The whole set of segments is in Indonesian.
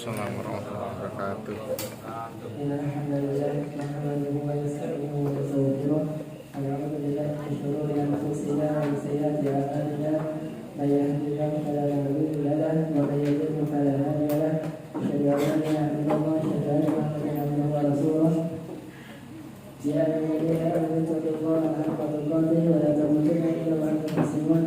Assalamualaikum warahmatullahi wabarakatuh. Alhamdulillah, nahmaduhu wa nasta'inuhu wa nastaghfiruh. A'udzu billahi min shururi anfusina wa min sayyiati a'malina. Man yahdihillahu fala mudilla lahu wa man yudlil fala hadiya lahu. Asyhadu an la ilaha illallah wa asyhadu anna Muhammadan abduhu wa rasuluh. Ya ayyuhallazina amanu taqullaha haqqa tuqatih wa la tamutunna illa wa antum muslimun.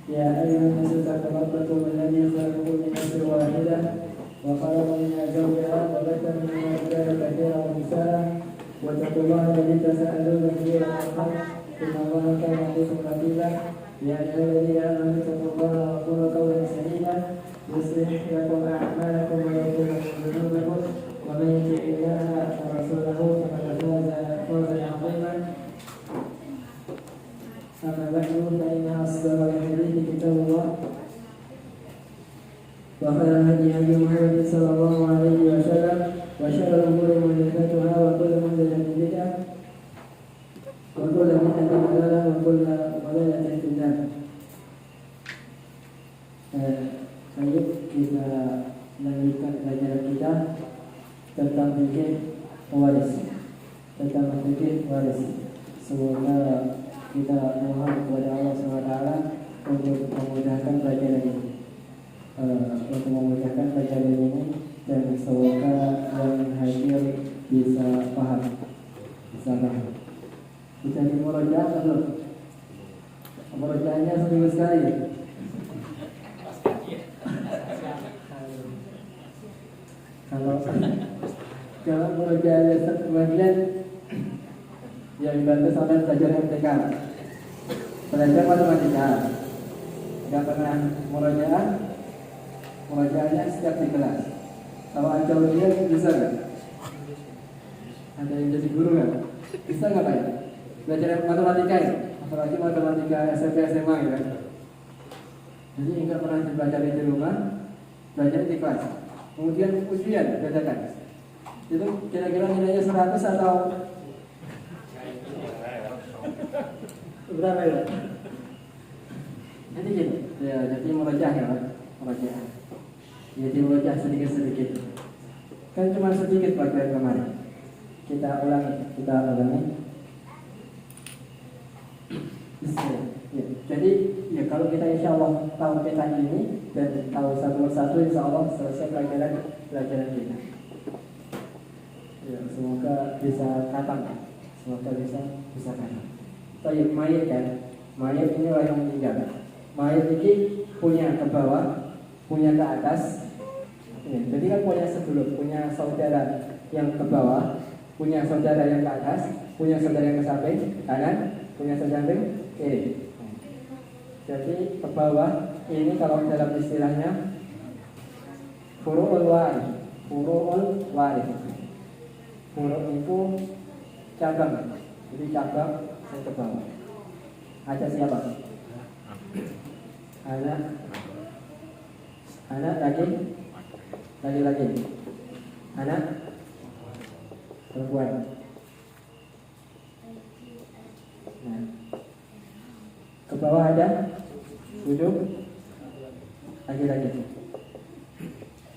Ya ayyuhan nasu taqu rabbakum alladzi khalaqakum min nafsin wahidah وخلق منها زوجها وبث منها رجالا كثيرا ونساء واتقوا الله الذي تساءلون به والارحام ان الله كان عليكم رقيبا يا ايها الذين امنوا اتقوا الله وقولوا قولا سديدا يصلح لكم اعمالكم ويغفر لكم ذنوبكم ومن يطع الله ورسوله فقد فاز فوزا عظيما اما بعد فان اصدق الحديث كتاب الله وخير الهدي هدي محمد صلى الله عليه وسلم وشر الامور محدثاتها وكل محدثة بدعة وكل بدعة ضلالة وكل ضلالة في النار. Ayo kita lanjutkan pelajaran kita tentang fikih waris. Semoga kita mohon kepada Allah SWT untuk memudahkan pelajaran ini. Untuk memudahkan pelajaran ini dan semoga yang hadir bisa paham. Bisa dimurajaah atau murajaahnya seminggu sekali. Kalau murajaahnya satu bagian yang dibantu sampai pelajaran MTK, belajar matematika, nggak pernah murajaah. Murajaahnya setiap di kelas. Kalau ada ujian bisa nggak? Ada yang jadi guru nggak? Bisa nggak Pak? Belajar matematika ya? Apalagi matematika SMP SMA ya. Jadi nggak pernah dipelajari di rumah, belajar di kelas. Kemudian ujian bedakan. Itu kira-kira nilainya 100 atau berapa ya? Jadi gini, ya jadi murajaah ya Pak, murajaah. Jadi murajaah sedikit-sedikit. Kan cuma sedikit pelajaran kemarin. Kita ulangi. Ya, jadi ya kalau kita insya Allah tahu peta ini dan tahu satu persatu, insya Allah selesai pelajaran kita. Ya, semoga bisa khatam. Baik, mayat kan? Mayat ini orang yang meninggal. Mayat ini punya ke bawah, punya ke atas. Jadi kan punya sedulur, punya saudara yang ke bawah, punya saudara yang ke atas, punya saudara yang ke samping kanan, punya saudara samping kiri. Jadi ke bawah ini kalau dalam istilahnya furu'ul waris. Furu' itu cabang. Jadi cabang yang ke bawah. Ada siapa? Anak laki-laki, anak perempuan. Nah, ke bawah ada duduk laki-laki,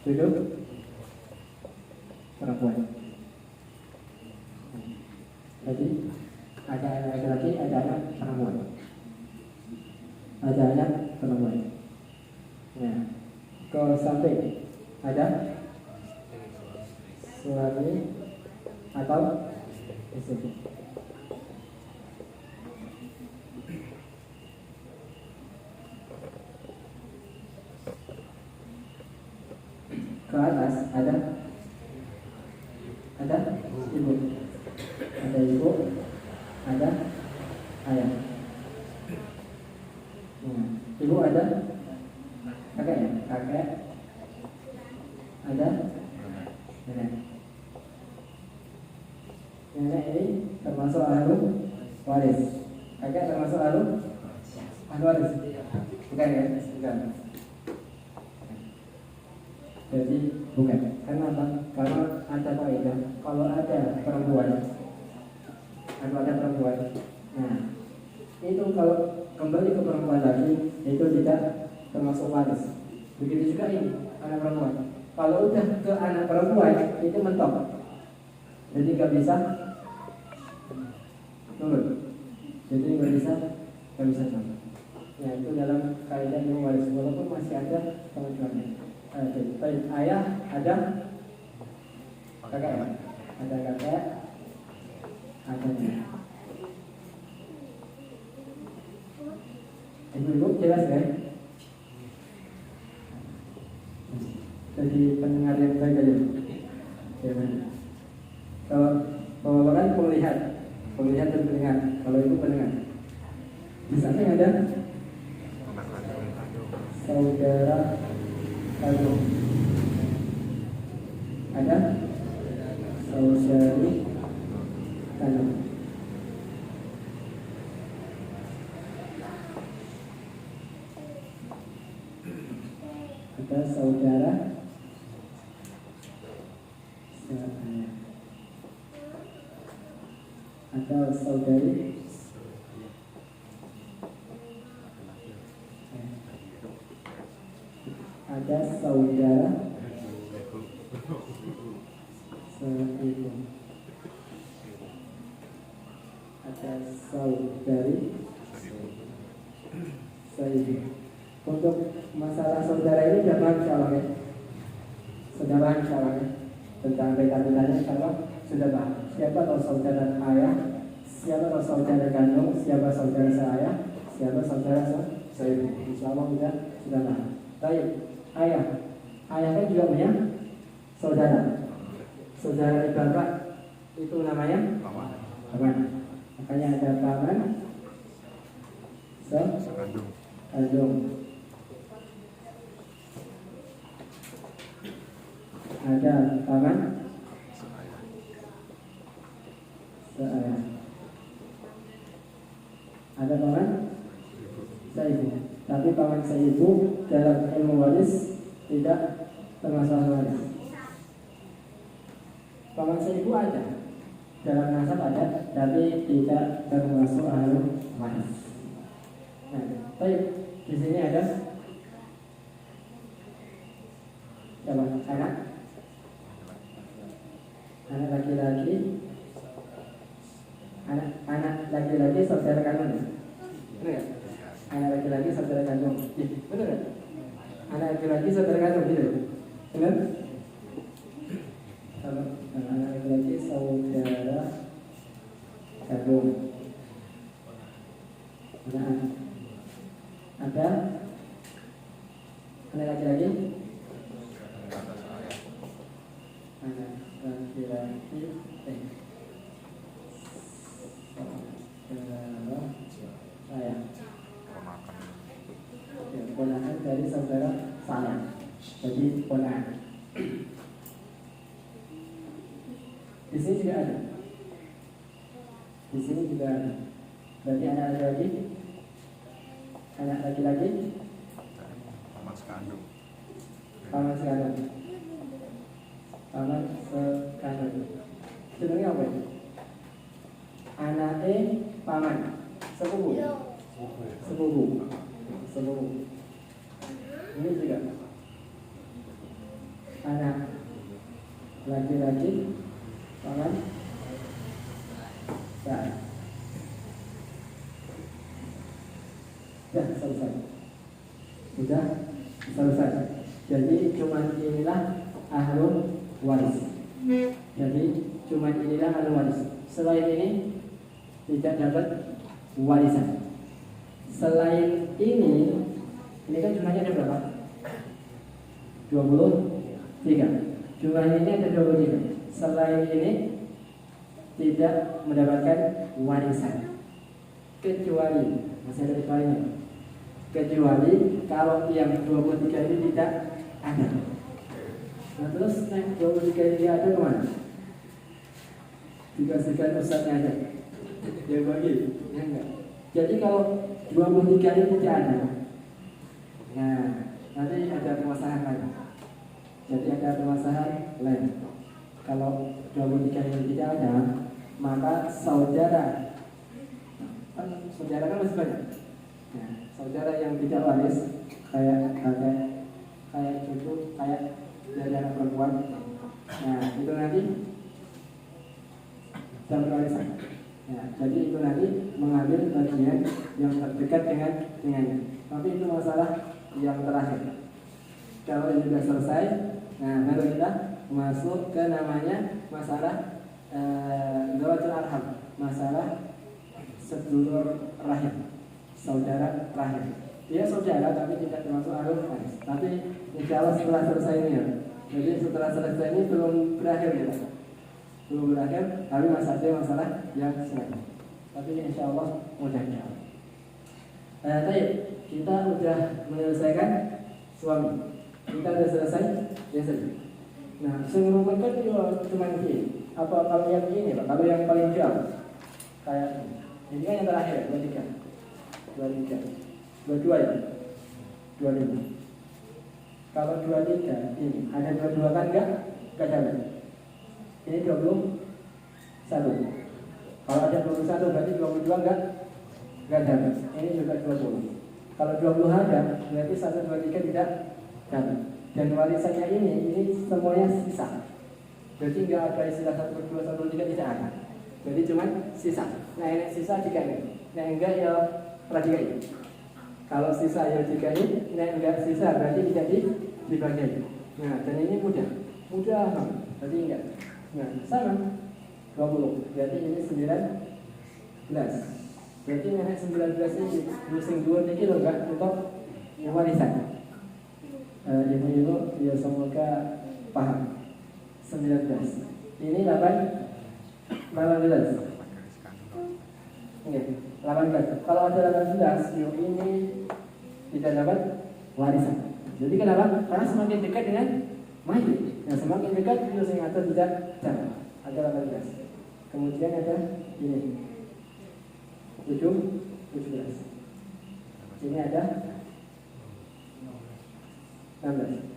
duduk perempuan. Jadi ada anak laki-laki, ada anak perempuan. Nah, ke samping ada suami atau istri. Ke atas ada ibu, ada ayah. Ibu ada kakek, ada nenek. Nenek ini termasuk ahlu waris. Kakek termasuk ahlu waris. Bukan ya? Bukan. Jadi bukan. Kenapa? Karena ada kaidah. Kalau ada perempuan, nah itu kalau kembali ke perempuan lagi itu tidak termasuk waris. Begitu juga ini anak perempuan. Kalau udah ke anak perempuan itu mentok, jadi nggak bisa turun, jadi nggak bisa sama. Ya itu dalam kaidah ilmu waris, walaupun masih ada pengecualian. Baik, ayah ada kakak ya? Ada kakak, ada nenek. Ibu-ibu jelas kan? Jadi pendengar yang baik aja. Kalau bapak kan pemilihan dan pendengar. Kalau itu pendengar. Di samping ada saudara kandung. Ada saudari kandung. Ada saudara seayah. Ada saudari ada saudara seibu. Ada saudari seibu. Untuk masalah saudara ini sudah paham insyaallah ya? Sudah paham insyaallah ya? Tentang beda-bedanya insyaallah sudah paham. Siapa tahu saudara ayah, siapa tahu saudara kandung, siapa saudara seayah, siapa saudara seibu. Insyaallah sudah paham. Baik, ayah kan juga punya saudara. Saudara bapak itu namanya paman. Makanya ada paman sekandung. Ada paman seayah. Ada paman seibu. Tapi paman seibu dalam ilmu waris tidak termasuk waris. Paman seibu ada dalam nasab ada, tapi tidak termasuk ahli waris. Nah, baik, di sini ada siapa? Anak laki-laki, anak laki-laki saudara kandung. Benar ya? Anak laki-laki saudara kandung. Benar ya? Anak laki-laki saudara kandung gitu. Benar? Kalau anak laki-laki saudara kandung. Nah, ada anak laki-laki, anak laki-laki saya, ponakan dari saudara saya, jadi ponakan. Di sini juga ada. Di sini juga ada. Berarti anak laki-laki, paman sekandung. Paman sekandung. Sebenarnya apa itu? Anaknya paman, sepupu. Ini juga anak laki-laki paman saya. Sudah selesai. Jadi cuma inilah ahlul waris. Selain ini tidak dapat warisan. Selain ini kan jumlahnya ada berapa? 23. Jumlahnya ini ada 23. Selain ini tidak mendapatkan warisan. Kecuali, masih ada kecualinya. Kecuali kalau yang 23 ini tidak ada. Nah terus yang 23 ini ada kemana? Dikasihkan ustadznya aja. Dia bagi, ya enggak. Jadi kalau 23 ini tidak ada, nah nanti ada permasalahan lain. Kalau 23 ini tidak ada, maka saudara kan masih banyak. Nah, saudara yang tidak waris kayak kakek, kayak cucu, kayak dari anak perempuan. Nah, itu nanti dapat warisan. Ya, jadi itu nanti mengambil bagian yang terdekat dengannya. Tapi itu masalah yang terakhir. Kalau ini sudah selesai, nah baru kita masuk ke namanya masalah zawatul arham, masalah sedulur rahim, saudara rahim. Dia saudara tapi tidak termasuk alur waris. Tapi insya Allah setelah selesai ini ya. Jadi setelah selesai ini belum berakhir ya. Belum berakhir, tapi masalah yang selanjutnya. Tapi insya Allah mudahnya. Baik, kita sudah menyelesaikan suami. Kita sudah selesai, ya saja. Nah, sebelum kan cuma ini. Apa kalau yang ini, Pak? Kalau yang paling jauh, kayak ini kan yang terakhir, 22 ya, 25. Kalau 23 ini ada 22 kan enggak jalan. Ini 21. Kalau ada 21 berarti 22 enggak jalan. Ini juga 20. Kalau 20 ada berarti 1, 2, 3 tidak jalan. Dan warisannya ini semuanya sisa. Berarti enggak ada istilah 1, 2, 1, 3 tidak ada. Jadi cuma sisa. Nah ini sisa 3 ini. Nah enggak ya perhatikan ini. Kalau sisa ya 3 ini, nah enggak sisa berarti tidak dibagi. Nah dan ini mudah berarti enggak. Nah sama 20. Berarti ini 19. Berarti nenek 19 ini musim 2 ini loh enggak untuk warisan. Ibu-ibu ya semoga paham. 19. Ini 18. Oke, 18. Kalau ada 18, yuk ini tidak dapat warisan. Jadi kenapa? Karena semakin dekat dengan mayit. Yang semakin dekat itu yang atas tidak dapat. Ada 18. Kemudian ada ini 17. Ini ada 16.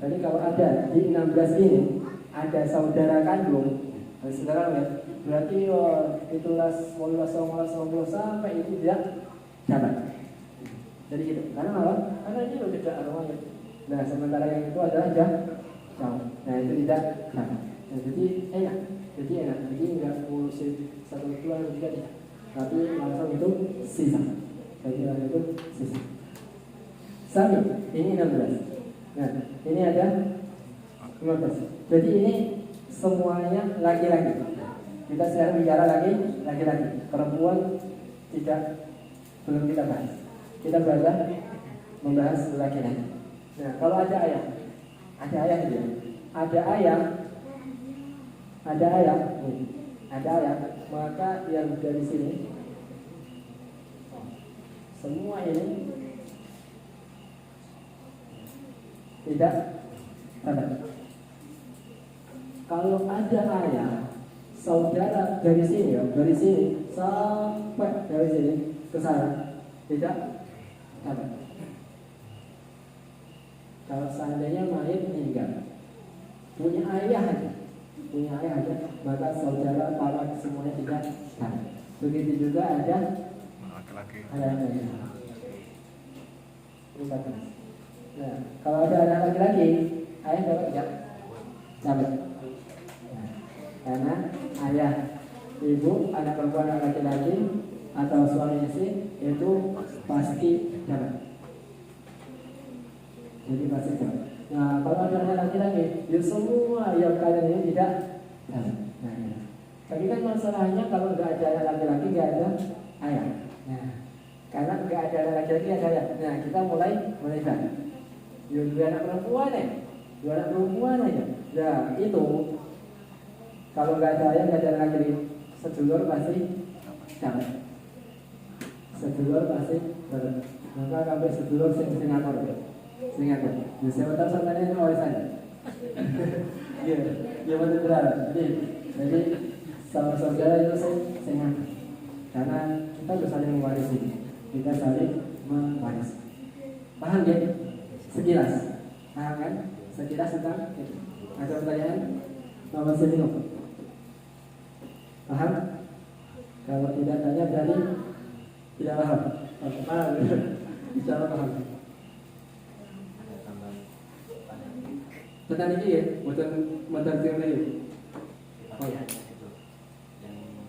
Jadi kalau ada di 16 ini ada saudara kandung, saudara ya, berarti itulah 18 sampai itu tidak dapat. Jadi gitu. Karena apa? Karena ini loh tidak arwahnya. Nah sementara yang itu adalah jauh. Nah itu tidak dapat. Nah, jadi enak. Jadi nggak ngurusin 1, 2, 3 tidak. Tapi langsung itu sisa. Jadi langsung itu sisa. Sami, ini 16. Nah, ini ada 15. Jadi ini semuanya laki-laki. Kita sekarang bicara laki-laki. Perempuan belum kita bahas. Kita membahas laki-laki. Nah, kalau ada ayah gitu. Ada ayah, maka yang dari sini semua ini tidak ada. Kalau ada ayah, saudara dari sini sampai dari sini ke sana tidak ada. Kalau seandainya mayit meninggal, punya ayah aja, maka saudara para semuanya tidak ada. Begitu juga ada laki-laki. Nah, kalau ada anak laki-laki, ayah dapat tidak? Dapat. Nah, karena ayah, ibu, anak perempuan, anak laki-laki atau suami istri itu pasti dapat. Jadi pasti dapat. Nah, kalau ada anak laki-laki, ya semua yang kalian ini tidak dapat. Nah, ya. Tapi kan masalahnya kalau nggak ada anak laki-laki, nggak ada ayah. Nah, karena nggak ada anak laki-laki, ada ayah. Nah, kita mulai belajar. Dua anak perempuan aja. Nah itu kalau nggak ada ayah, nggak ada anak laki, sedulur pasti dapat. Maka sampai sedulur Singapura. Nah, siapa tahu sampai ini warisan. Iya betul. Jadi sama saudara itu Singapura. Karena kita harus saling mewarisi. Paham ya? Sekilas, paham kan? Sekilas tentang itu. Ada pertanyaan? Bapak Sendino, paham? Kalau tidak tanya berarti tidak paham. Paham? Insya Allah paham. Tentang ini ya, buatan teori. Oh ya, itu yang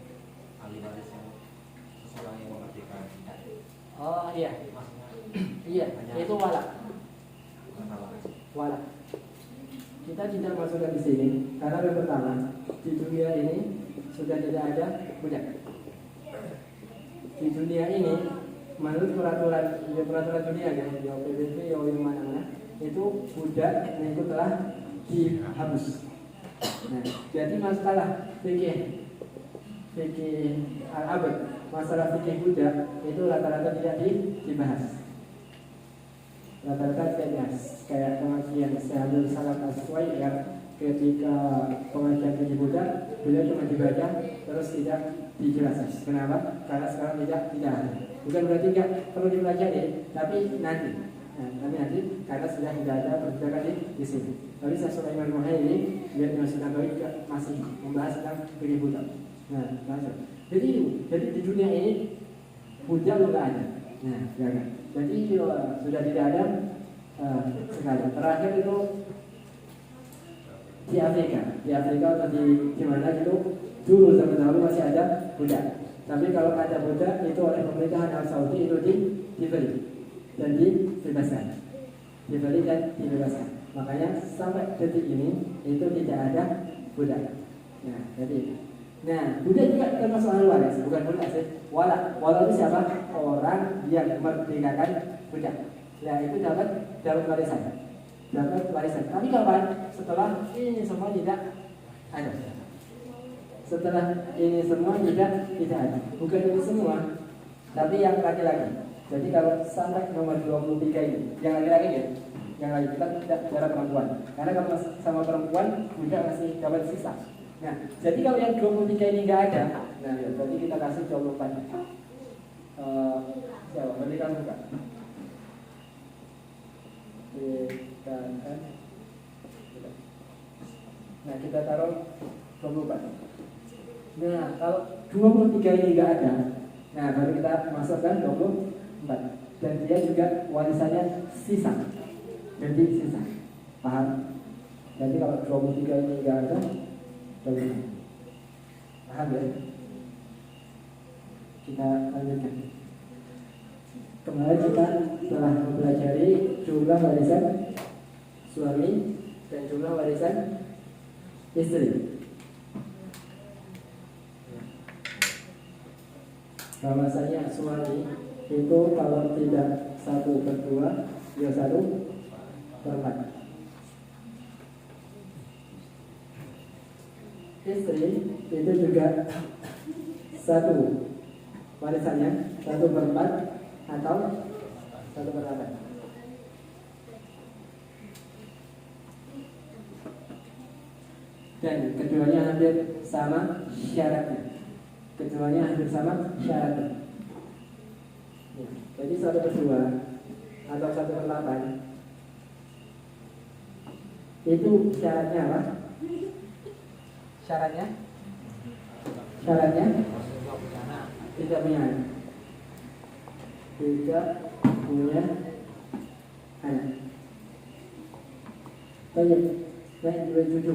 ahli waris yang seseorang yang memerdekakan. Oh iya, Maksudnya iya, itu wala. masalah. Wala. Kita tidak masukkan di sini karena yang pertama di dunia ini sudah tidak ada budak. Di dunia ini menurut peraturan dunia ya, yang PBB yang mana-mana itu budak itu telah dihapus. Nah, jadi masalah fikih al-abad, masalah fikih budak itu rata-rata tidak dibahas. Rata-rata tidak dibahas. Kayak pengajian Syahadul Salam Aswai yang ketika pengajian fikih budak, beliau cuma dibaca terus tidak dijelaskan. Kenapa? Karena sekarang tidak ada. Bukan berarti tidak perlu dipelajari, tapi nanti. Nah, tapi nanti karena sudah tidak ada perbudakan di sini. Lalu saya Sulaiman Muhaili dia masih masih membahas tentang fikih budak. Nah, langsung. Jadi di dunia ini budak tidak ada. Nah, jangan. Jadi sudah tidak ada sekali. Terakhir itu di Afrika atau di mana itu dulu zaman dahulu masih ada budak. Tapi kalau ada budak itu oleh pemerintahan Arab Saudi itu dibeli dan dibebaskan. Makanya sampai detik ini itu tidak ada budak. Nah, budak juga termasuk ahli waris, bukan budak sih. Wala itu siapa? Orang yang memerdekakan budak. Nah, itu dapat warisan. Tapi kapan? Setelah ini semua tidak ada. Setelah ini semua tidak ada. Bukan ini semua, tapi yang laki-laki. Jadi kalau sampai nomor 23 ini, yang laki-laki ya, yang lagi kita tidak bicara perempuan. Karena kalau sama perempuan, budak masih dapat sisa. Nah, jadi kalau yang 23 ini nggak ada, nah ya, berarti kita kasih 24. Siapa? Berarti kamu buka. Nah, kita taruh 24. Nah, kalau 23 ini nggak ada, nah baru kita masukkan 24. Dan dia juga warisannya sisa. Jadi sisa. Paham? Jadi kalau 23 ini nggak ada, bagaimana? Paham ya? Kita lanjutkan. Kemarin kita telah mempelajari jumlah warisan suami dan jumlah warisan istri. Bahwasanya suami itu kalau tidak 1/2, ya 1/4. Istri itu juga 1 warisannya 1/4 atau 1/8. Dan keduanya hampir sama syaratnya. Ya, jadi 1/2 atau 1/8 itu syaratnya apa? Syaratnya tidak punya anak. Baik, dua cucu.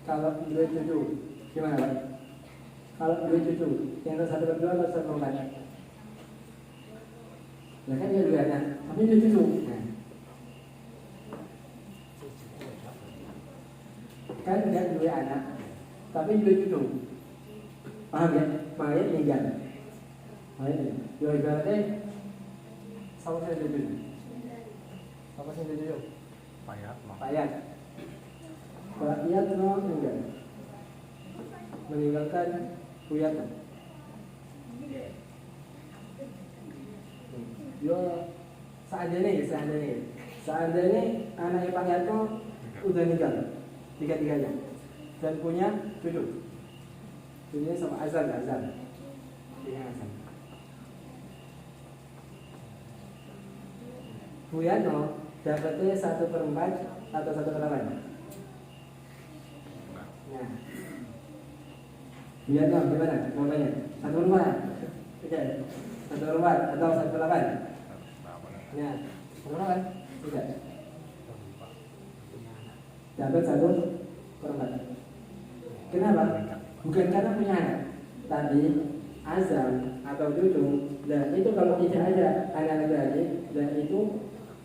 Kalau dua cucu gimana Pak? Kalau dua cucu yang 1/2 atau 1/4? Ya kan dia dua anak, tapi dua cucu. Nah, kan dia dua anak, tapi dua cucu. Paham ya? Mayat meninggal. Dua ibaratnya sama saya dua cucu. Apa sih dua cucu? Payat. Payat meninggal. Meninggalkan kuyatan. Yo seandainya anaknya Pak Yato udah meninggal tiga-tiganya dan punya cucu. Cucunya sama Azan. Buyano dapatnya 1/4 atau 1/8. Nah, Buyano gimana? Namanya 1/4. Oke, 1/4 atau 1/8. Nah, 1/8 tidak. dapat satu perempat. Kenapa? Bukan karena punya anak. Tadi azam atau cucu, dan itu kalau tidak ada anak lagi, dan itu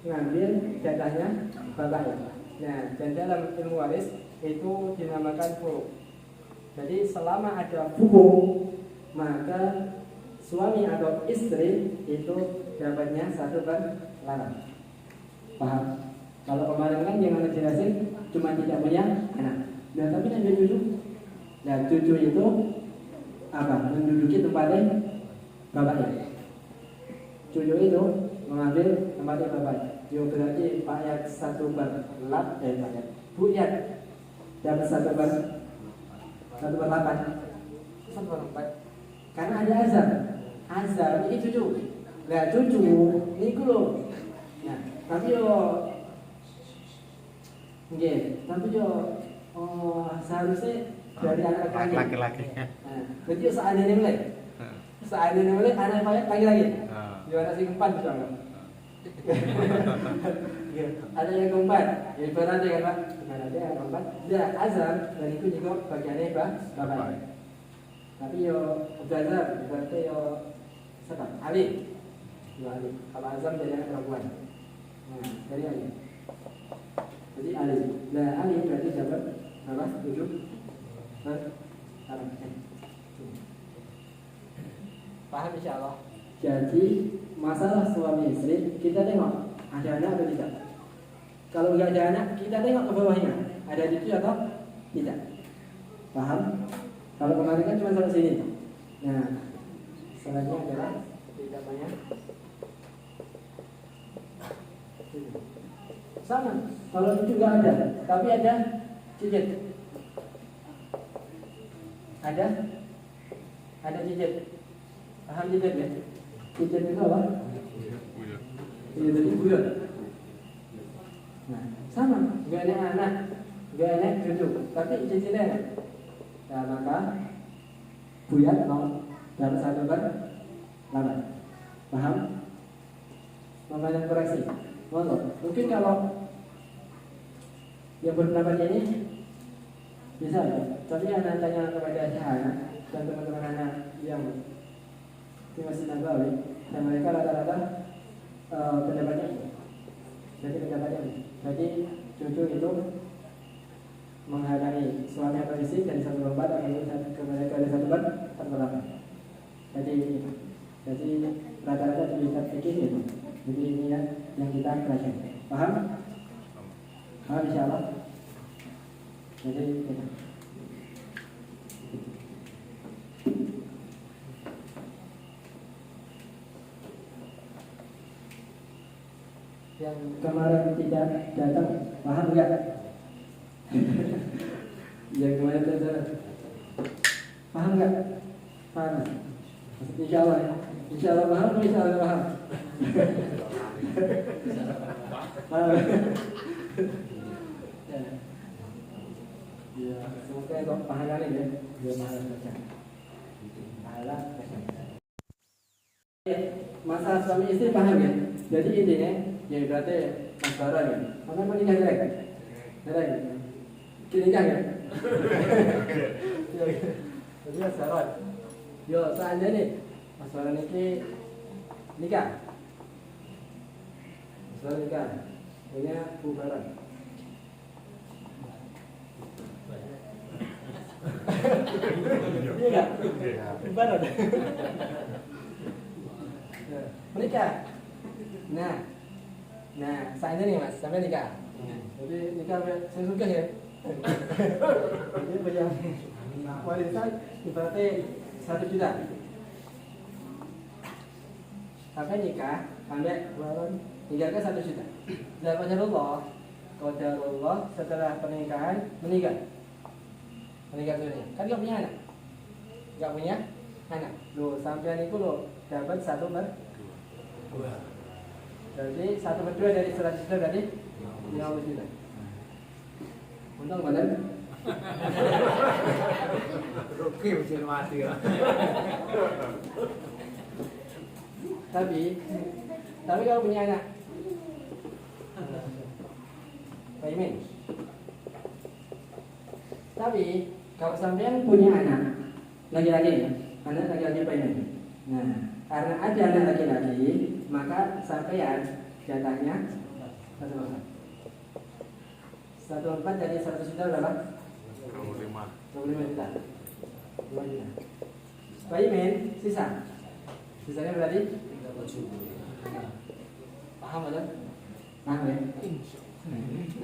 ngambil jatahnya bapaknya. Nah, dan dalam ilmu waris itu dinamakan furu. Jadi selama ada furu, maka suami atau istri itu dapatnya 1/8. Paham? Kalau kemarin kan yang anda jelasin cuma tidak punya anak. Nah, tapi ada cucu. Nah, cucu itu apa? Menduduki tempatnya bapaknya. Cucu itu mengambil tempatnya bapaknya. Yo berarti payat 1/8 buyat dapat 1/8. 1/4 karena ada azam. Azam ini cucu. Nah, cucu ini kulo. Nah, tapi yo nggih, tapi yo seharusnya dari anak laki-laki. Nah, jadi yo seandainya mulai. Seandainya mulai anak payat lagi. Yo anak sing keempat misalnya. Ada yang keempat, ya ibaratnya kan Pak, ada yang keempat, dia azam dan itu juga bagiannya bapak. Tapi yo azam, berarti yo siapa? Ali. Yo Ali. Kalau azam jadi anak perempuan. Nah, dari Ali. Jadi Ali. Nah, Ali berarti dapat apa? 7. Paham insyaallah. Jadi masalah suami istri kita tengok ada anak atau tidak. Kalau nggak ada anak kita tengok ke bawahnya ada cucu atau tidak. Paham? Kalau kemarin kan cuma sampai sini. Nah, selanjutnya adalah tidak banyak. Sama. Kalau cucu nggak ada, tapi ada cicit. Ada cicit. Paham cicit ya? Cicit itu apa? Iya, jadi buyut. Nah, sama, gak ada anak, gak ada cucu, tapi cicitnya ada. Nah, maka buyut mau dapat 1/8. Paham? Memandang koreksi. Mungkin kalau yang berpendapat ini bisa ya. Tapi anak tanya kepada anak dan teman-teman anak yang di Masjid Nabawi, dan mereka rata-rata pendapatnya ini. Jadi pendapatnya ini. Jadi cucu itu menghalangi suami atau istri dari 1/4 atau ke mereka dari 1/8. Jadi rata-rata dilihat fikih itu. Jadi ini yang kita pelajari. Paham? Paham insyaallah. Jadi kita. Yang kemarin tidak datang, paham enggak? Yang kemarin tidak datang, paham enggak? Paham? Insyaallah ya. Insyaallah paham atau insyaallah paham? Paham? Ya, semoga itu pahala ya. Dia pahala baca. Pahala baca. Masalah suami istri paham ya? Jadi intinya ya berarti masalah ya. Maka menikah jelek. Jelek. Nikah ya. Jadi masalah. Yo seandainya nih masalah ini nikah. Masalah nikah. Punya bubaran. Iya enggak? Bubaran. Menikah. Nah, saya nih Mas, sampai nikah. Jadi nikah saya suka ya. Jadi bayar warisan ibaratnya 1 juta. Sampai nikah, sampai tinggalkan 1 juta. Dan qadarullah setelah pernikahan meninggal. Meninggal dunia. Kan nggak punya anak. Nggak punya anak. Loh, sampai itu loh dapat 1/2. Jadi 1/2 dari 100 juta berarti 50 juta. Untung badan. Rugi ujian mati ya. Tapi kalau punya anak, Pak Imin, Tapi kalau sampean punya anak laki-laki, anak laki-laki pengen. Nah, karena ada anak laki-laki, maka sampean jatahnya 1/4 dari 100 juta berapa? 25 juta. 2 juta. Bayi men, sisanya berarti 37. paham betul? Paham ya?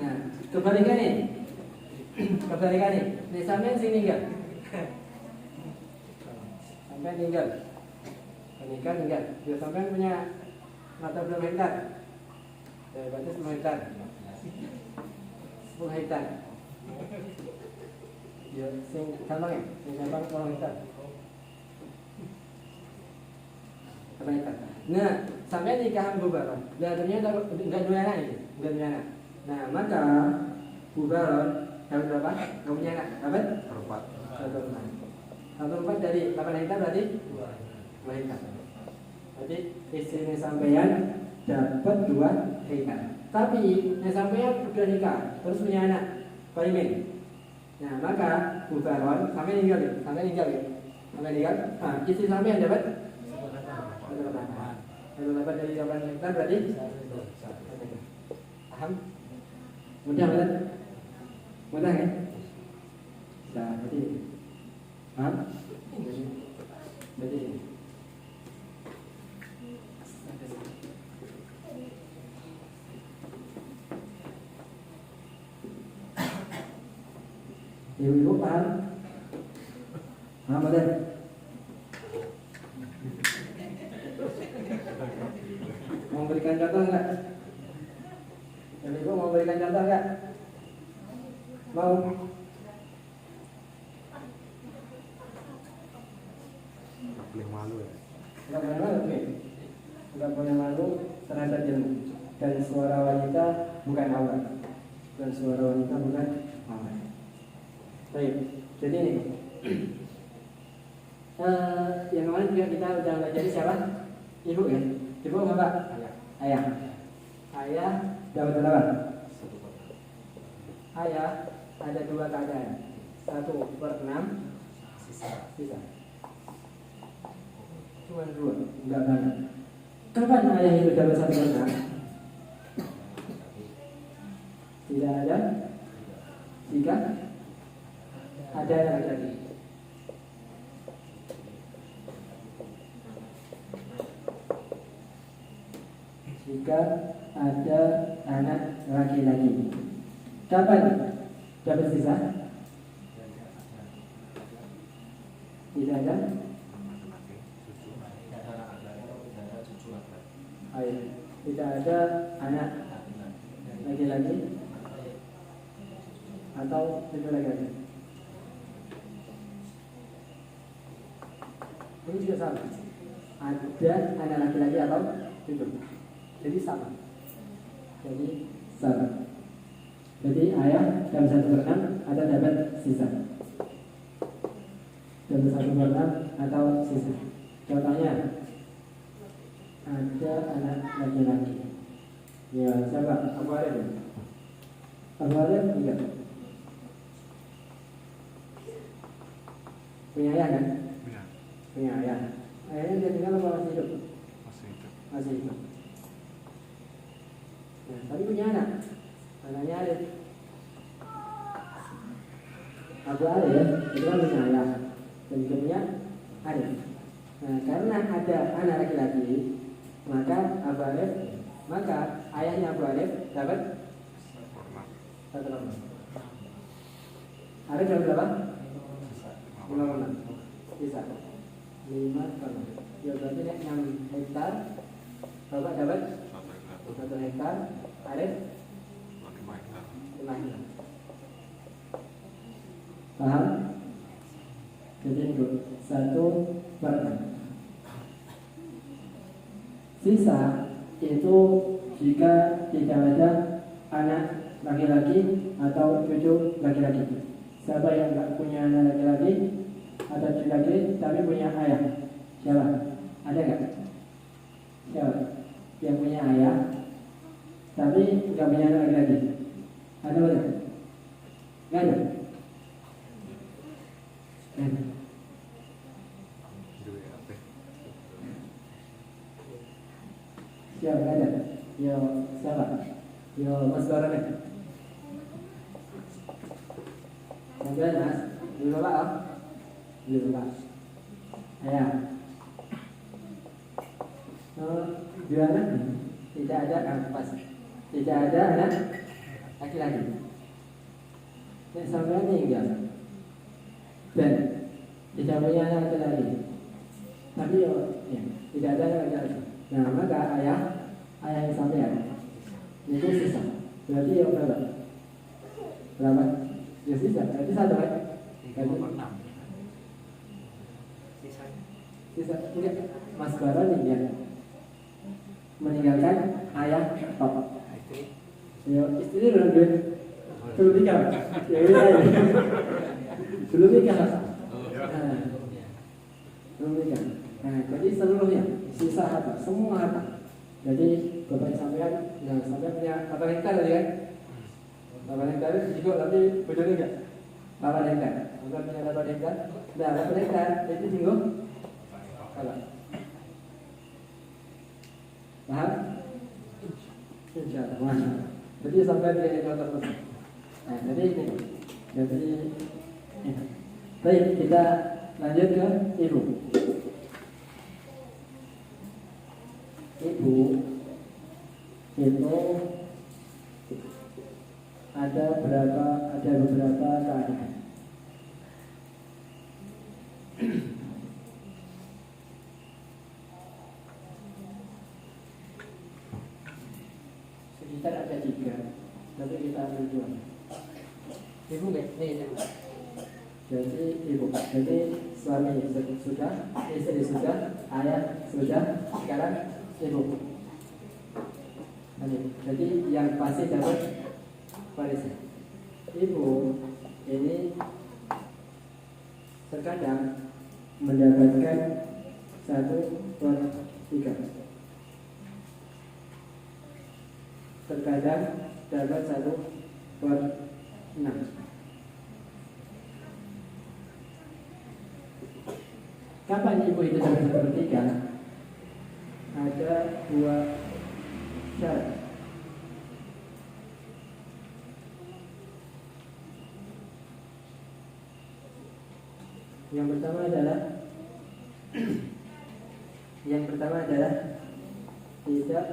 Nah, kebalikan nih. Nih sampean sing ninggal. Sampean tinggal. Menikah tinggal. Dia sampean punya mata berapa hektar? Berarti 10 hektar. 10 hektar. Ya, sing gampang ya? Sing gampang 10 hektar. Nah, sampai nikahan bubaron. Dan ternyata enggak dua anak ini, enggak punya anak. Nah, maka bubaron dapat berapa? Enggak punya anak. Dapat? 1/4 dari 8 hektar berarti 2 hektar. Berarti istrinya sampean dapat 2 hektar. Tapi yang sampean udah nikah, terus punya anak, parimin. Nah, maka bubaron sampai tinggal ya. Nah, istri sampean dapat 1/8 dari 8 hektar berarti paham? Mudah kan? Mudah kan? Nah, berarti paham? Berarti ibu paham? Paham betul? Mau berikan contoh enggak? Ibu mau berikan contoh enggak? Mau? Boleh malu ya? Enggak boleh malu, oke. Enggak boleh malu terhadap ilmu. Dan suara wanita bukan aurat. Dan suara wanita bukan aurat. Baik, jadi ini yang kemarin juga kita udah belajar siapa? Ibu ya? Ibu apa Pak? Ayah. Ayah dapat berapa? Ayah ada 2 keadaan. 1/6 sisa. Cuma 2, enggak banyak. Kapan ayah itu dapat 1/6? Tidak ada. Jika ada lagi. Jika ada anak laki-laki, kapan dapat sisa? Tidak ada. Tidak ada anak laki-laki atau cucu laki-laki. Ini juga sama. Ada anak laki-laki atau cucu. Jadi sama. Jadi ayah dalam 1/6 ada dapat sisa. Dapat 1/6 atau sisa. Contohnya ada anak laki-laki. Ya, siapa? Abu Arif. Abu Arif enggak. Punya ayah kan? Punya ayah. Ayahnya dia tinggal apa masih hidup? Masih hidup. Nah, tapi punya anak. Anaknya Arif. Abu Arif itu kan punya ayah dan juga punya Arif. Nah, karena ada anak laki-laki, maka Abu Arif, maka ayahnya Abu Arif dapat 1/6. Arif dapat berapa? 5/6. Bisa 5/6. Ya berarti 6 hektar. Bapak dapat 1 hektar. Arif 5 hektar. Paham? Jadi itu 1/6. Sisa itu jika tidak ada anak laki-laki atau cucu laki-laki. Siapa yang tidak punya anak laki-laki atau cucu laki-laki tapi punya ayah? Siapa? Ada nggak? Siapa? Yang punya ayah tapi nggak punya anak laki-laki. Ada nggak? Nggak ada. Yo, Mas Baron ya. Sampai Mas, dulu Pak, oh. Dulu Pak. Ayah. Di mana? Tidak ada kampas. Tidak ada anak laki-laki. Yang sampai meninggal. Dan tidak punya anak laki-laki. Tapi ya, tidak ada anak laki-laki. Nah, maka ayah yang sampai itu sisa. Berarti ya berapa? Berapa? Ya sisa. Berarti satu kan? 36. Sisa. Enggak. Mas Baron ya. Meninggalkan ayah top. Ya, istri belum duit. Belum nikah. Ya udah. Belum nikah. Belum nikah. Nah, jadi seluruhnya sisa harta, semua harta. Jadi bapak sampean, nah sampean punya 8 hektar tadi kan? 8 hektar juga nanti bojone enggak? 8 hektar. Sampean punya 8 hektar. Nah, 8 hektar itu tinggal apa? Paham? Insyaallah. Jadi sampai dia contoh. Nah, jadi ini. Jadi baik, kita lanjut ke ibu. Ibu itu ada beberapa keadaan. Sekitar ada 3, tapi kita ambil 2. Ibu nggak? Ini. Jadi ibu, jadi suami sudah, istri sudah, ayah sudah, sekarang ibu. Jadi yang pasti dapat warisan. Ibu ini terkadang mendapatkan 1/3. Terkadang dapat 1/6. Kapan ibu itu dapat 1/3? Ada 2 syarat. Yang pertama adalah tidak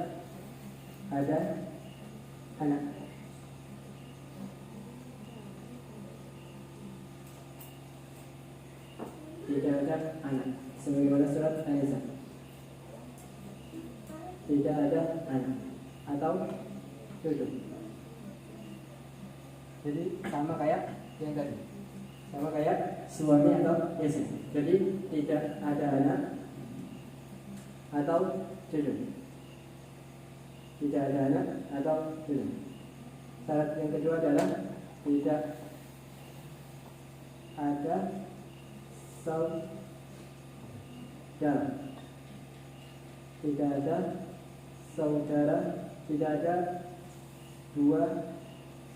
ada anak. Tidak ada anak. Sebagaimana surat An-Nisa. Tidak ada anak atau cucu. Jadi sama kayak yang tadi. Sama kayak suami atau istri. Jadi tidak ada anak atau cucu. Tidak ada anak atau cucu. Syarat yang kedua adalah tidak ada saudara. Tidak ada saudara. Tidak ada 2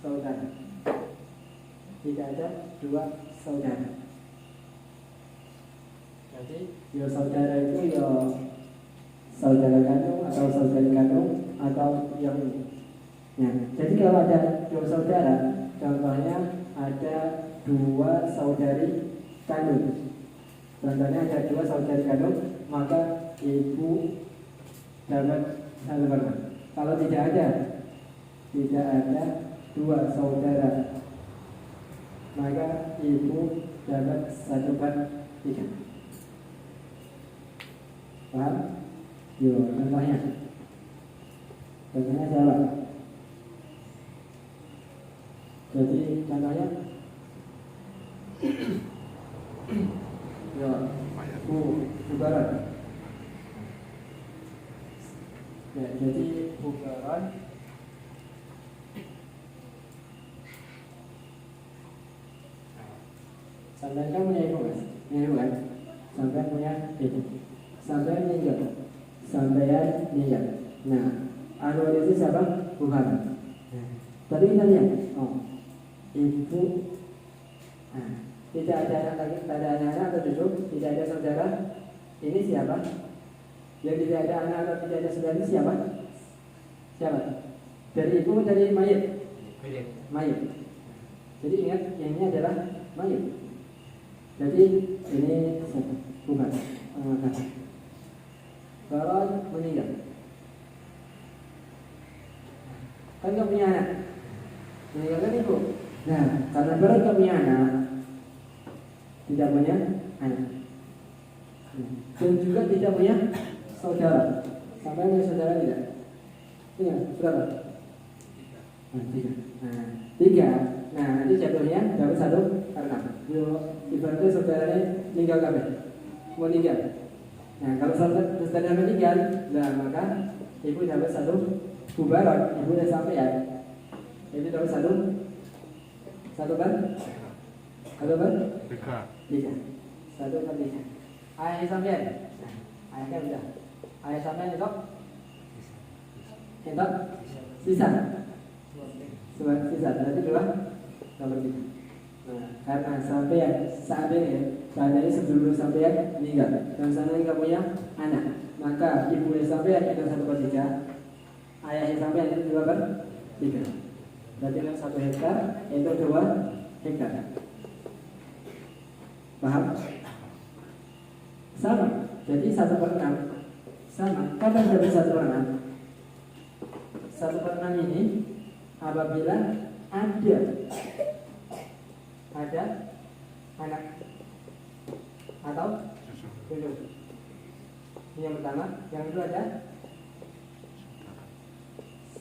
saudara. Tidak ada 2 saudara. Jadi ya saudara itu ya saudara kandung atau saudari kandung atau yang ini. Nah, jadi kalau ada 2 saudara, contohnya ada 2 saudari kandung. Contohnya ada 2 saudari kandung, maka ibu dapat 1/4. Kalau tidak ada 2 saudara, maka ibu dapat 1/3. Paham? Yo, contohnya salah. Jadi contohnya yo, bubaran. Ya, jadi bubaran sampai kan punya ibu mas, kan? Sampai punya ibu, sampai meninggal, sampai meninggal. Nah, ahli itu siapa? Bukan. Tadi kita lihat, ibu, tidak ada anak lagi, tidak ada anak atau cucu, tidak ada saudara. Ini siapa? Yang tidak ada anak atau tidak ada saudara ini siapa? Siapa? Dari ibu dari mayit. Pilih. Mayit. Jadi ingat yang ini adalah mayit. Jadi ini bukan Baron meninggal. Kan nggak punya anak. Meninggalkan ibu. Nah, karena Baron nggak punya anak, tidak punya anak, dan juga tidak punya saudara. Sampai punya saudara tidak? Iya, berapa? Nah, tiga. Nah, nanti jatuhnya dapat 1/6. Ibaratnya saudaranya meninggal kabeh. Meninggal. Nah, kalau saudara meninggal, nah maka ibu dapat 1 bubaron. Ibu udah sampai ya. Ibu dapat 1/3. Tiga. 1/3. Ayah sampean. Nah, ayahnya udah. Ayah sampean itu sisa. Sisa berarti 2/3. Nah, karena sampean saat ini sebelum sampean meninggal dan sampean nggak punya anak, maka ibu sampean itu 1/3, ayah sampean itu 2/3. Berarti kan 1 hektar itu 2 hektar. Paham? Sama. Jadi 1/6 sama. Kapan jadi 1/6? 1/6 ini apabila ada anak atau cucu. Ini yang pertama. Yang kedua ada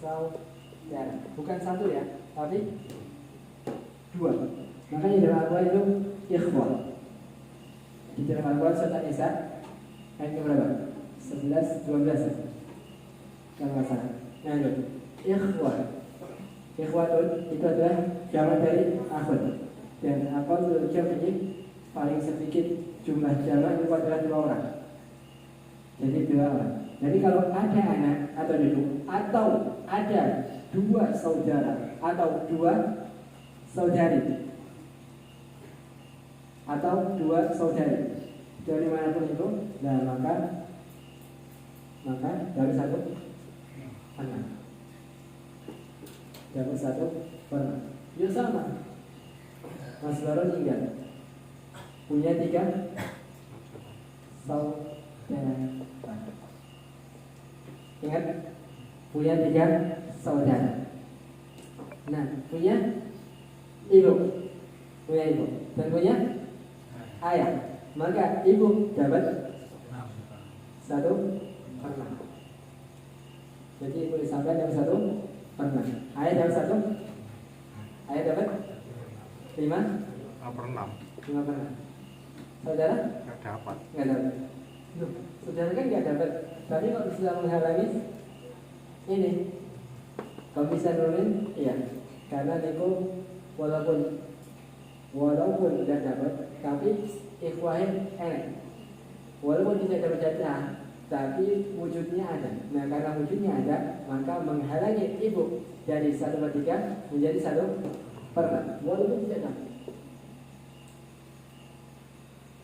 saudara. Bukan 1 ya, tapi 2. Makanya dalam Al-Quran itu ikhwah. Di dalam Al-Quran surat An-Nisa ayat berapa? 11, 12 ya? Kalau nggak salah. Nah itu ikhwah. Ikhwatun itu adalah jamak dari akhwat. Dan akhwat ini paling sedikit jumlah jamak itu adalah 2 orang. Jadi 2 orang. Jadi kalau ada anak atau cucu atau ada 2 saudara atau 2 saudari atau 2 saudari dari manapun itu, nah maka dari 1/6. Dari 1/6. Ya sama. Mas Baron meninggal, punya 3 saudara. Ingat, punya 3 saudara. Nah, punya ibu dan punya ayah. Maka ibu dapat 1/6. Jadi ibu disampaikan dapat 1/6. Ayah dapat 1. Ayah dapat 5/6. Saudara? Nggak dapat. Loh, saudara kan nggak dapat. Tapi kok bisa menghalangi ini? Kalau bisa nurunin, iya. Karena Niko walaupun tidak dapat, tapi ikhwahnya enak. Walaupun tidak dapat jatah, tapi wujudnya ada. Nah, karena wujudnya ada, maka menghalangi ibu dari 1/3 menjadi 1/6. Walaupun tidak dapat.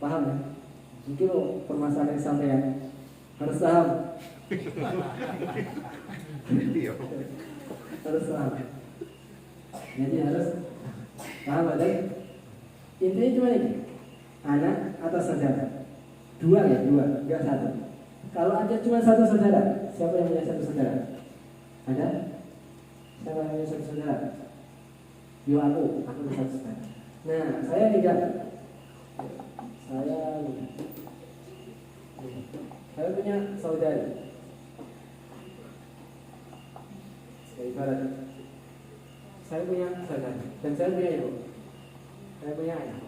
Paham ya? Mungkin permasalahan sampean harus paham. Harus paham. Jadi harus paham ada. Intinya cuma ini, anak atau saudara. 2 ya, 2, enggak 1. Kalau ada cuma 1 saudara, siapa yang punya 1 saudara? Ada? Siapa yang punya 1 saudara? Yo aku punya 1 saudara. Nah, saya tidak. Saya punya saudari. Ibarat saya punya saudara dan saya punya ibu. Saya punya ayah.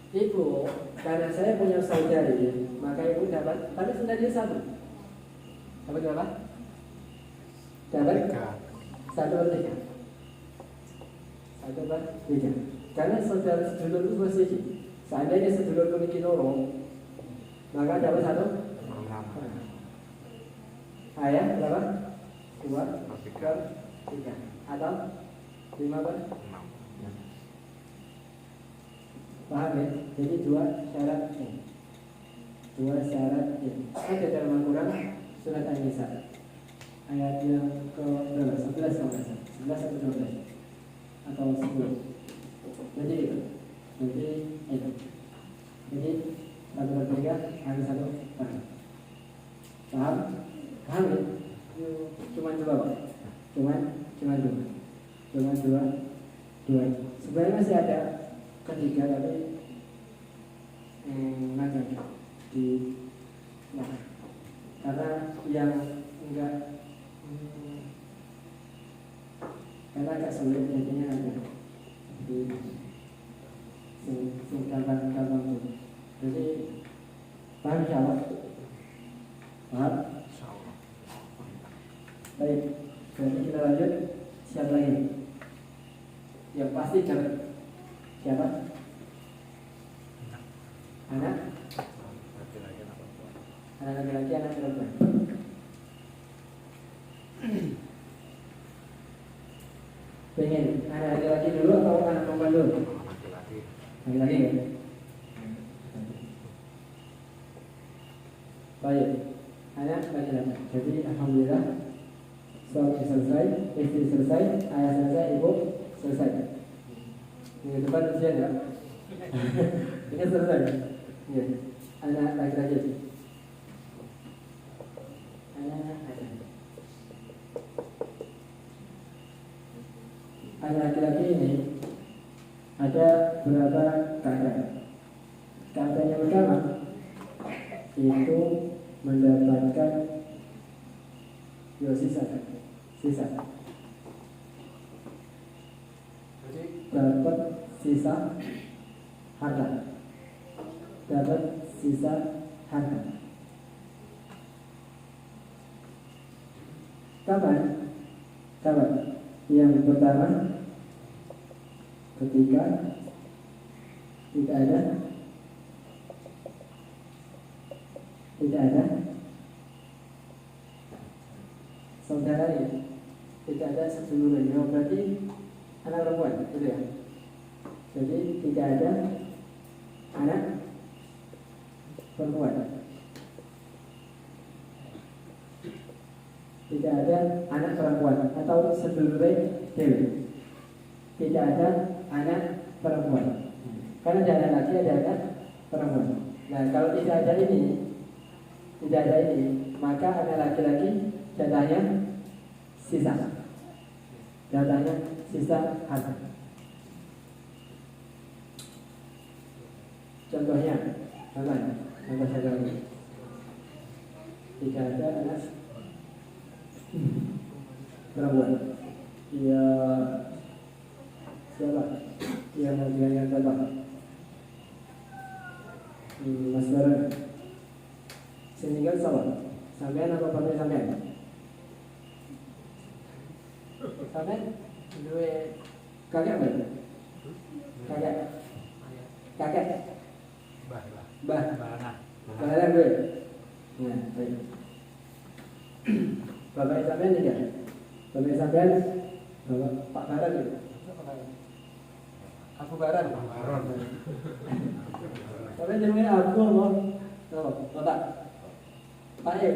Ibu, karena saya punya saudari, maka ibu dapat. Tapi saudari 1. Dapat berapa? Dapat 1/3. 1/3. Karena saudara sedulur itu bersih. Seandainya sedulur memiliki lorong, maka dapat 1/6. Ayah berapa? 2/3 atau 5/6. Paham ya? Jadi 2 syarat ini. dua syarat ya. Ada dalam Al-Quran surat An-Nisa ayat yang ke berapa? 11 kalau nggak salah. 11 atau 12 atau 10. Jadi itu. Jadi satu bertiga harus satu paham. Paham? Paham ya? Cuma dua Pak. Cuma dua. Sebenarnya masih ada ketiga tapi macam di karena yang enggak karena agak sulit jadinya ada di gampang itu. Jadi paham insyaallah? Paham? Baik, berarti kita lanjut. Siapa lagi? Yang pasti jangan siapa? Anak laki-laki, anak perempuan. Pengen anak laki-laki dulu atau anak perempuan dulu? Laki-laki ya? Baik, anak laki-laki. Jadi alhamdulillah suami selesai, istri selesai, ayah selesai, ibu selesai. Minggu depan ujian ya? Ini selesai. Ya. Anak laki-laki. Anak laki-laki ini ada berapa kakak? Kakak yang pertama itu mendapatkan sisa. Dapat sisa harta. Kapan? Yang pertama ketika tidak ada saudara ya, tidak ada sedulurnya, berarti anak perempuan, gitu ya. Jadi tidak ada anak perempuan, tidak ada anak perempuan atau sedulurnya dewi, tidak ada anak perempuan. Karena ada anak laki, ada anak perempuan. Nah kalau tidak ada ini, maka anak laki-laki jatahnya sisa harta. Contoh saja ini. Tidak ada anak perempuan. Ya siapa? Yang menjadi contoh? Mas Baran. Sehingga siapa? Sampean apa pakai sampean? Sampean duwe kakek berarti? Kakek. Bah gue. Nah, baik. Bapak sampean tidak? Bapak sampean Bapak Pak Baran gitu. Aku Baran. Sampean jenenge aku apa? Bapak. Pak ya?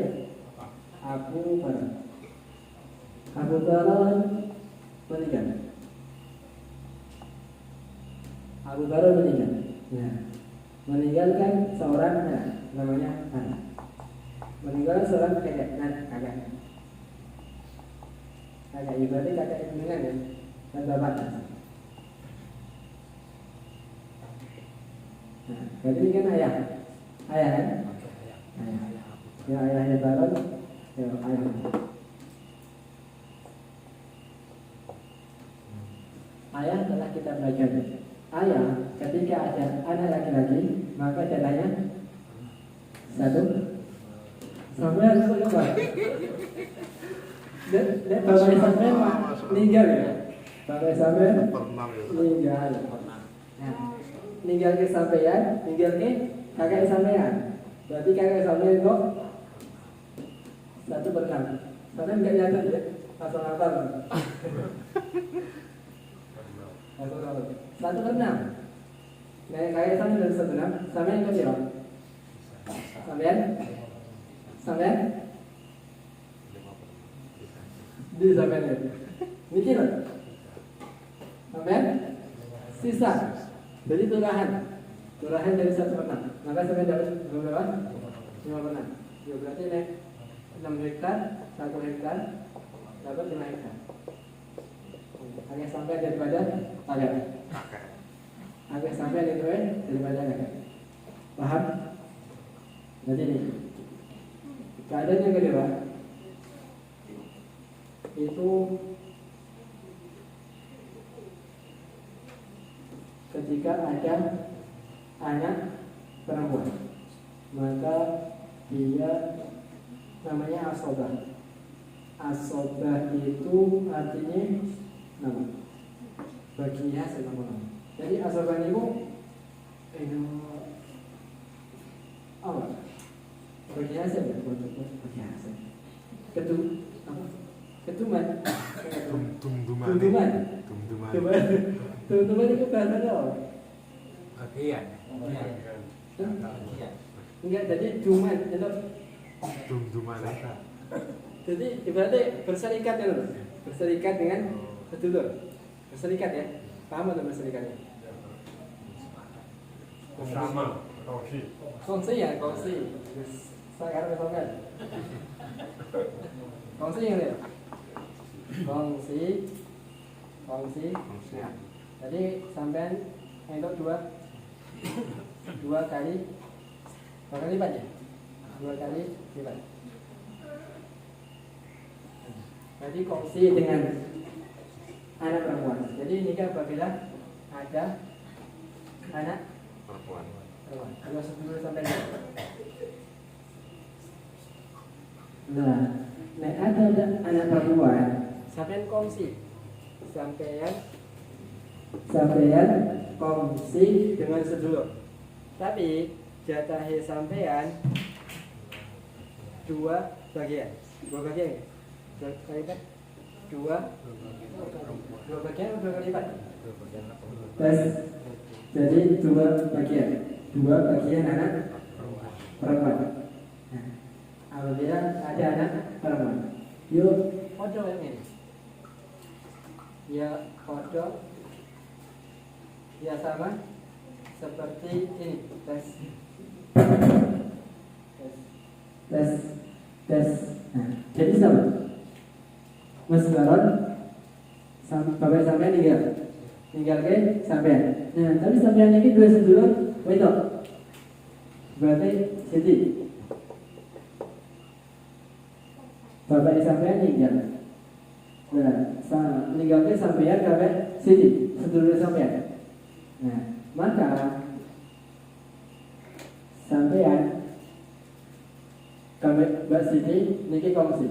Aku Baran. Abu Baran meninggal. Nah, meninggalkan seorang anak, namanya anak. Meninggalkan seorang kakak. Kakak berarti kakak yang meninggal ya, dan bapaknya. Nah, berarti ini kan ayah kan? Ayah. Ya ayahnya Baron, ya ayah. Ayah telah kita belajar. Ayah ketika ada anak laki-laki maka jatahnya satu. Sampai ada berapa? Bapak sampai meninggal ya. Bapak sampai meninggal. Nah, meninggal ke sampean, meninggal ke kakak sampean. Berarti kakak sampean kok 1/6. Sampean enggak nyatet ya? Langsung hafal. 1/6. Nah, kakak sampean dari 1/6, sampean itu berapa? Sampean? Sampean? Di sampean ya. Mikir. Sampean? Sisa. Jadi turahan dari 1/6. Maka sampean dapat berapa? 5/6. Ya berarti naik 6 hektar, 1 hektar dapat 5 hektar. Hanya sampai daripada agak. Agak sampai daripada agak. Paham? Jadi ini keadaan yang kedua itu ketika ada anak perempuan, maka dia namanya asobah. Asobah itu artinya nama baginya nama. Jadi asobah itu apa? Bagi hasil ya, bagi hasil. Ketuman. Tumduman itu bahasa apa? Bagian. Enggak, jadi tuman itu. Tumduman. Jadi ibaratnya berserikat ya loh. Berserikat dengan sedulur. Berserikat ya. Paham atau berserikatnya? Bersama. Kongsi ya, kongsi. Saya harus besokan. Kongsi yang ini. Kongsi. Nah, jadi sampean untuk dua kali lipat ya. 2 kali lipat. Jadi kongsi dengan anak perempuan. Jadi nikah apabila ada anak Perempuan. 2 sampai 2. Nah, ada anak perempuan, sampean kongsi, sampean kongsi dengan sedulur. Tapi jatahe sampean 2 bagian. 2 bagian ya? 2 kali lipat? 2 bagian atau 2 kali lipat? Tes. Jadi 2 bagian. 2 bagian anak perempuan. Nah, apabila ada anak perempuan, yuk foto yang ini. Ya foto. Ya sama seperti ini. Tes. Nah, jadi sama. Mas Baron, bapak sampean tinggal ke sampean. Nah, tapi sampean ini 2 sedulur, wedok. Berarti Siti. Bapak sampean tinggal. Nah, meninggal ke sampean bapak Siti, sedulur sampean. Nah, maka sampean Mbak Siti niki kongsi.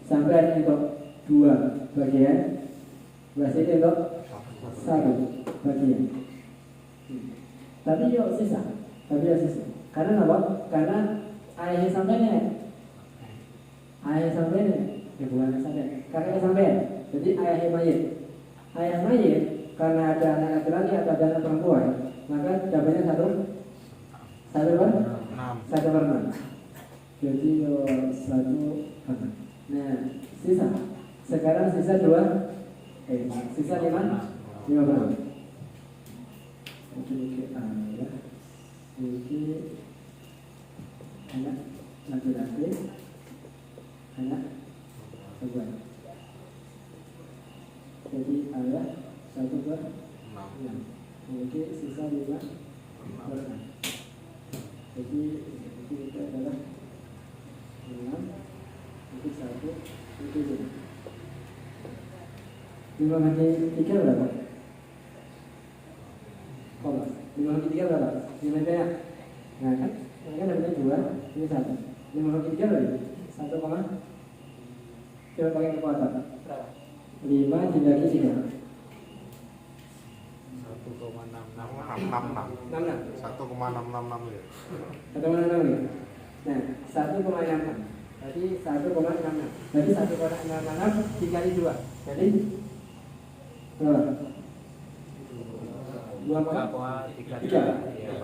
Sampean untuk 2 bagian, Mbak Siti untuk 1 bagian. Tapi yuk sisa. Karena apa? Karena ayah sampean ya bukan sampean. Karena sampean. Jadi ayah mayit karena ada anak laki-laki atau ada anak perempuan, maka dapatnya 1/6. Jadi 1/6. Nah, sisa. Sekarang sisa 5. Sisa 5 berapa? Oke, ayah. Oke. Anak laki-laki, anak perempuan. Jadi ayah 1/6. Oke, sisa 5/6. Jadi itu adalah 6. Itu 1. Itu 5. 5 kali 3 berapa? 5 kali 3 berapa? 5 perak. Nah kan, ini kan dapatnya 2, ini 1. 5 kali 3 berapa? 1, coba pakai kekuatan. 5 dibagi 3. 1,666 ya. 1,66 ya. Nah, 1,66. Berarti 1,66. Berarti 1,66 dikali 2. Jadi berapa? 2,3.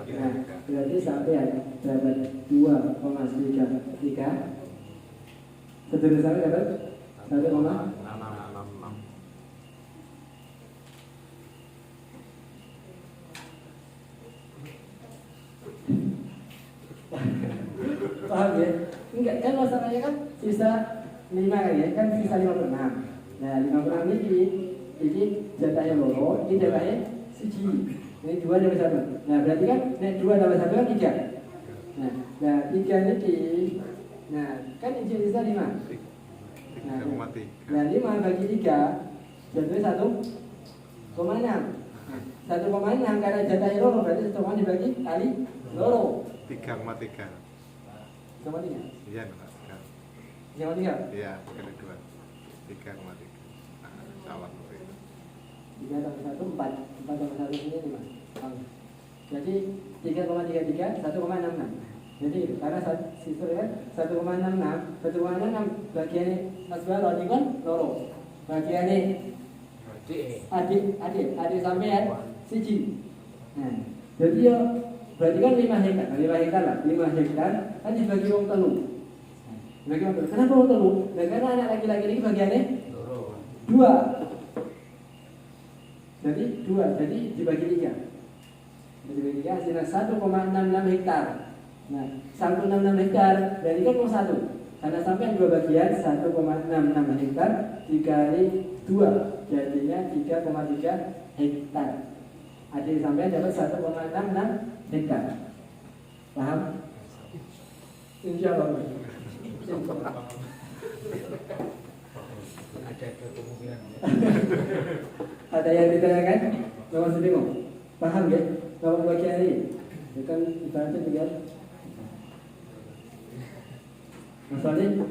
Nah, berarti sampai dapat 2,33. Sedulur sampai dapat 1,6. 666. Paham ya? Enggak, kan masalahnya kan sisa 5 kan ya, kan sisa 56. Nah, 56 ini jatahnya loro, ini jatahnya siji. Ini 2 tambah 1. Nah, berarti kan nek 2 tambah 1 kan 3. Nah, 3 ini kan ini sisa 5. Nah, 5 bagi 3 jatuhnya 1,6. 1,6 karena jatahnya loro berarti 1,6 dibagi kali loro. 3,3. Sama 3. Iya, enggak. Sama 3. Iya, bukan 2. 3,3. Nah, salah seperti itu. 3 tambah 1 4. 4 tambah 1 ini 5. Jadi 3,33 1,66. Jadi karena siswa kan 1,66 bagiannya Mas Balon ini kan loro. Bagiannya adik sampean siji. Nah, jadi ya berarti kan 5 hektar lah. 5 hektar kan dibagi wong telu. Bagi wong telu. Kenapa wong telu? Nah, karena anak laki-laki ini bagiannya 2. Jadi 2, jadi dibagi 3. Dibagi 3 hasilnya 1,66 hektar. Nah, 1,66 hektar berarti kan mau 1. Karena sampai 2 bagian 1,66 hektar dikali 2 jadinya 3,3 hektar. Adik sampai dapat 1,66 hektar. Paham? Insya Allah. Ada kemungkinan. Ada yang ditanyakan? Nomor sedih paham ya? Nomor bagian ini itu kan ibaratnya tinggal masalahnya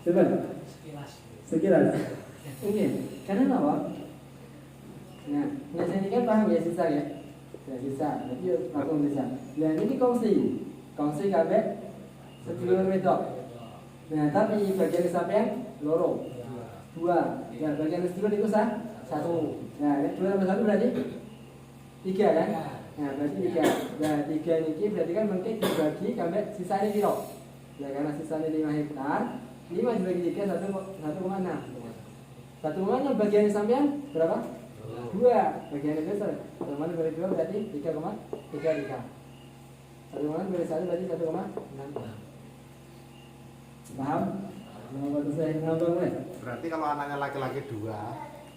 coba sekilas ini karena apa? Nah, ini kan paham ya sisa ya? Ya sisa, jadi langsung sisa. Nah ini kongsi kabeh sedulur wedok. Nah tapi bagian sampean loro 2. Nah bagian sedulur itu 1. Nah 2 tambah 1 berarti 3 kan? Nah berarti 3. Nah 3 ini berarti kan mungkin dibagi kabeh sisanya piro? Ya karena sisanya 5 hektar 5 dibagi 3 1,6. 1,6 bagian sampean berapa? 2. Bagian itu 1,6 dari 2 berarti 3,33. 1,6 dari 1 berarti 1,6. Paham? Berarti kalau anaknya laki-laki 2,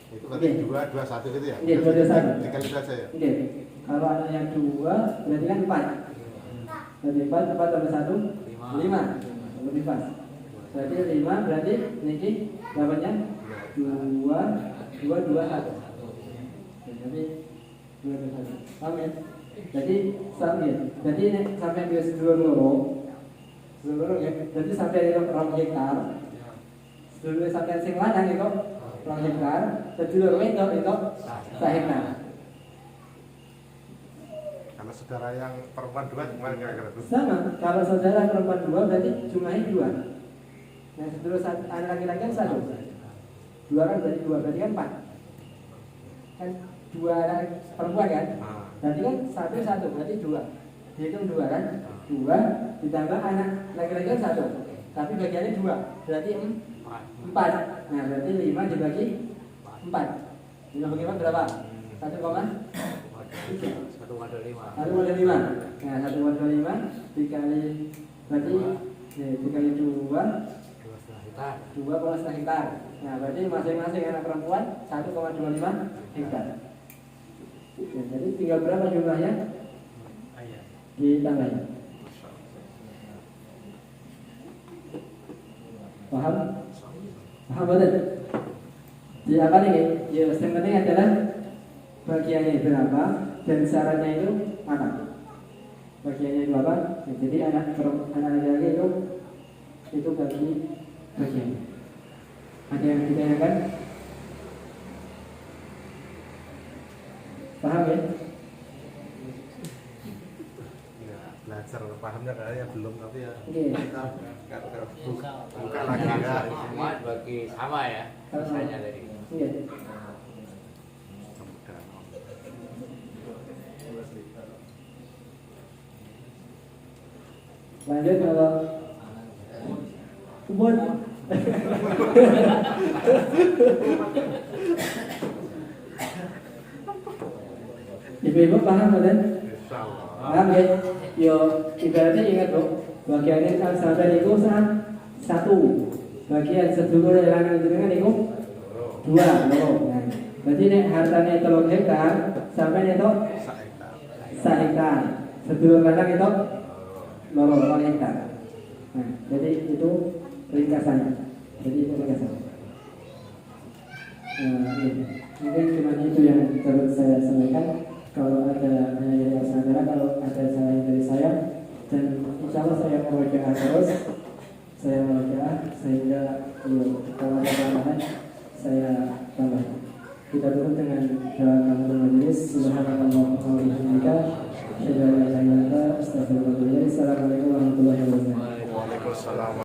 itu berarti 2, 2, 1 gitu ya? Iya, 2, 2, 1. Dikali saja ya? Oke. Kalau anaknya 2 berarti kan 4. Berarti 4 tambah 1 5. Lebih pas. Berarti 5 berarti niki dapatnya 2 2 2 1. Jadi 2 2 1. Paham ya? Jadi sama ya. Jadi sampai dia sedulur ya. Jadi sampai dia 2 hektar. Sedulur sampai sing lanang itu 2 hektar, sedulur wedok itu 1 hektar. Kalau saudara yang perempuan 2 gimana kira-kira tuh? Sama, kalau saudara perempuan 2 berarti jumlahnya 2. Nah, sedulur anak laki-laki kan 1. 2 kan berarti 2, berarti kan 4. Kan 2 anak perempuan kan? Berarti kan 1 berarti 2. Dihitung 2 kan? 2 ditambah anak laki-laki kan 1. Tapi bagiannya 2, berarti 4. Nah, berarti 5 dibagi 4. 5 bagi 4 berapa? 1,5. 1,5. Nah, 1,5 dikali berarti dikali 2 2,5 hektar. Nah, berarti masing-masing anak perempuan 1,25 hektar. Ya, jadi tinggal berapa jumlahnya? Ditambah. Paham? Paham betul? Di apa nih? Ya, yang penting adalah bagiannya berapa dan syaratnya itu apa? Bagiannya itu apa? Ya, jadi anak laki-laki itu bagi bagian. Ada yang ditanyakan? Paham ya? Ya, belajar pahamnya kayaknya belum tapi ya. Oke. Kita buka lagi ya. Semua bagi sama ya. Misalnya tadi. Iya. Lanjut kalau kebun. Ibu-ibu paham kan? Insyaallah. Paham ya? Yo ibaratnya ingat loh, bagiannya kan sampai itu satu, bagian sedulur lanang jenengan itu dua loh. Nah, berarti nek hartanya 3 hektar sampai itu Sak hektar. 1 hektar, sedulur lanang itu 2 hektar. Nah, jadi itu ringkasannya. Jadi itu ringkasannya. Iya. Mungkin cuma itu yang dapat saya sampaikan. Kalau ada yang saudara, kalau ada salah dari saya, dan insya Allah saya merujak terus, saya merujak sehingga kalau ada tambahan saya tambah. Kita tutup dengan doa kafaratul majelis. Subhanallah wa bihamdika, asyhadu an la ilaha illa anta, astaghfiruka wa atubu ilaik. Assalamualaikum warahmatullahi wabarakatuh. Waalaikumsalam.